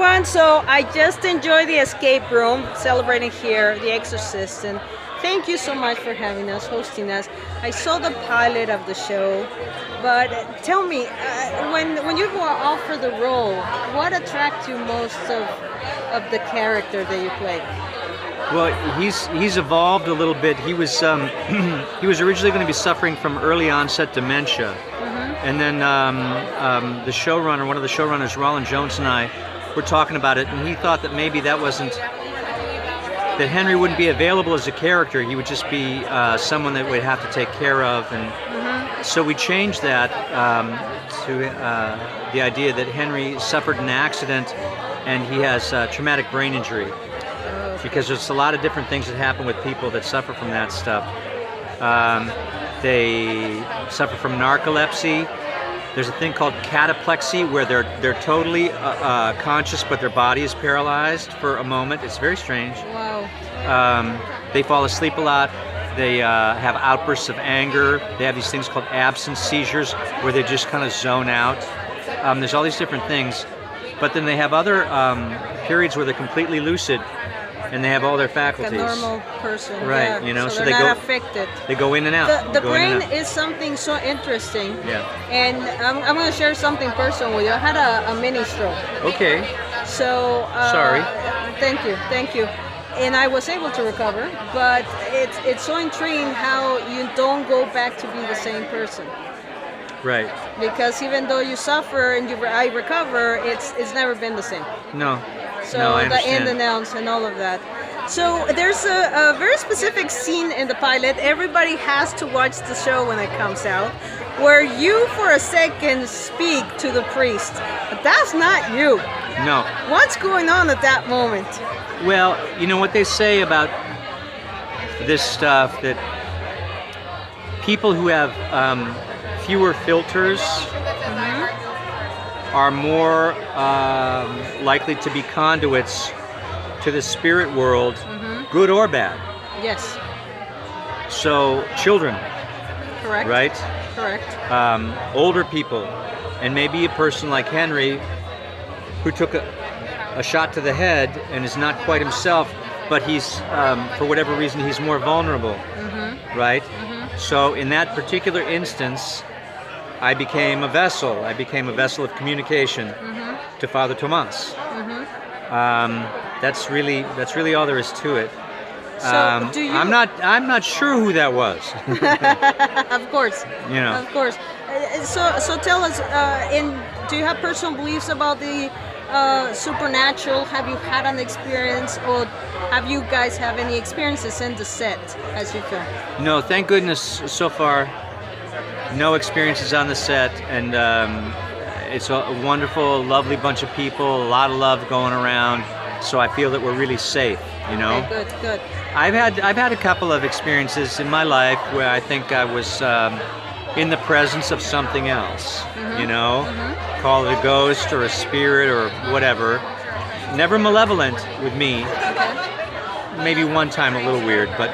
everyone. So I just enjoyed the escape room, celebrating here the Exorcist, and thank you so much for having us, hosting us. I saw the pilot of the show, but tell me, when you were offered the role, what attracted you most of the character that you played? Well, he's evolved a little bit. He was he was originally going to be suffering from early onset dementia, and then the showrunner, one of the showrunners, Roland Jones, and I were talking about it, and he thought that maybe that Henry wouldn't be available as a character. He would just be someone that we'd have to take care of, and so we changed that to the idea that Henry suffered an accident and he has traumatic brain injury. Because there's a lot of different things that happen with people that suffer from that stuff. They suffer from narcolepsy. There's a thing called cataplexy where they're totally conscious, but their body is paralyzed for a moment. It's very strange. Wow. They fall asleep a lot. They have outbursts of anger. They have these things called absence seizures where they just kind of zone out. There's all these different things. But then they have other periods where they're completely lucid. And they have all their faculties. Like a normal person. Right, yeah. you know, so they they're go not affected. They go in and out. The brain is something so interesting. Yeah. And I'm going to share something personal with you. I had a mini stroke. Okay. So sorry. Thank you. And I was able to recover, but it's so intriguing how you don't go back to be the same person. Right. Because even though you suffer and I recover, it's never been the same. No. So no, I the understand. in and outs and all of that. So there's a very specific scene in the pilot. Everybody has to watch the show when it comes out, where you for a second speak to the priest. But that's not you. No. What's going on at that moment? Well, you know what they say about this stuff, that people who have fewer filters are more likely to be conduits to the spirit world, good or bad. Yes. So children, Correct. right? Correct. Older people, and maybe a person like Henry who took a shot to the head and is not quite himself, but he's, for whatever reason, he's more vulnerable, right? So in that particular instance, I became a vessel. I became a vessel of communication to Father Tomas. That's really all there is to it. So do you? I'm not sure who that was. Of course. You know. Of course. So tell us. Do you have personal beliefs about the supernatural? Have you had an experience, or have you guys have any experiences in the set as you film? No, thank goodness so far. No experiences on the set, and it's a wonderful, lovely bunch of people, a lot of love going around, so I feel that we're really safe, you know? Okay, good. I've had a couple of experiences in my life where I think I was in the presence of something else, you know? Call it a ghost or a spirit or whatever. Never malevolent with me. Okay. Maybe one time a little weird, but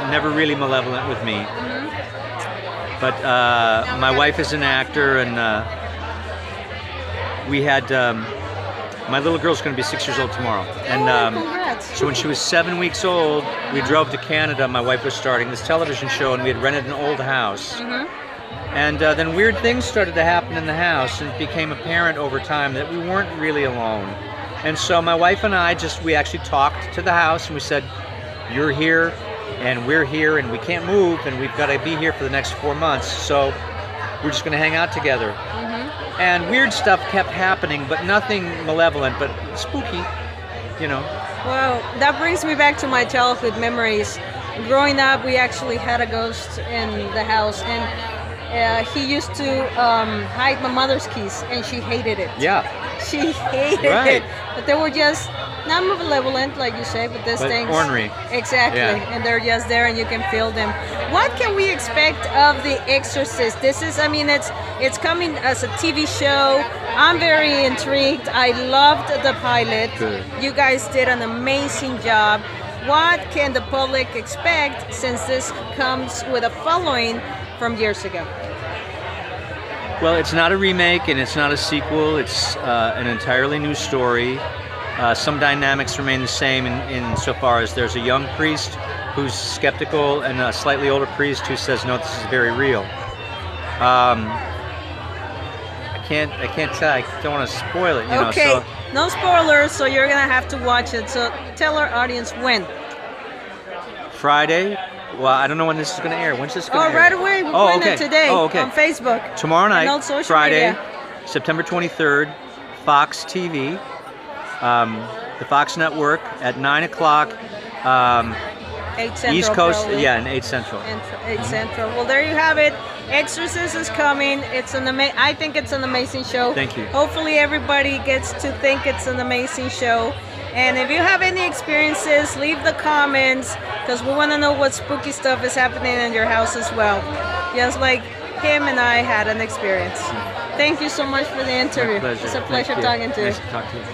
never really malevolent with me. But my wife is an actor, and we had my little girl's going to be 6 years old tomorrow, and Congrats. so when she was 7 weeks old, we drove to Canada. My wife was starting this television show, and we had rented an old house. And then weird things started to happen in the house, and it became apparent over time that we weren't really alone. And so my wife and I we actually talked to the house, and we said, "You're here, and we're here, and we can't move, and we've got to be here for the next 4 months, so we're just going to hang out together." And weird stuff kept happening, but nothing malevolent, but spooky, you know. Well, that brings me back to my childhood memories. Growing up, we actually had a ghost in the house, and he used to hide my mother's keys, and she hated it. Yeah. She hated it. But they were just not malevolent, like you say, but these things. Ornery. Exactly. Yeah. And they're just there, and you can feel them. What can we expect of The Exorcist? This is, I mean, it's coming as a TV show. I'm very intrigued. I loved the pilot. Good. You guys did an amazing job. What can the public expect, since this comes with a following from years ago? Well, it's not a remake and it's not a sequel. It's an entirely new story. Some dynamics remain the same in so far as there's a young priest who's skeptical and a slightly older priest who says, no, this is very real. I can't tell. I don't want to spoil it. You know, Okay, so no spoilers, so you're gonna have to watch it. So tell our audience when. Friday. Well, I don't know when this is going to air. When's this going to air? Right away. We're putting it today on Facebook. Tomorrow night, and on social Friday, media. September 23rd, Fox TV, the Fox Network at 9 o'clock. 8 Central. East Coast, probably. yeah, and 8 Central. 8 Central. Well, there you have it. Exorcist is coming. It's I think it's an amazing show. Thank you. Hopefully everybody gets to think it's an amazing show. And if you have any experiences, leave the comments, because we want to know what spooky stuff is happening in your house as well. Just like him and I had an experience. Thank you so much for the interview. My pleasure. It's a pleasure Thank you. talking to you. Nice to talk to you.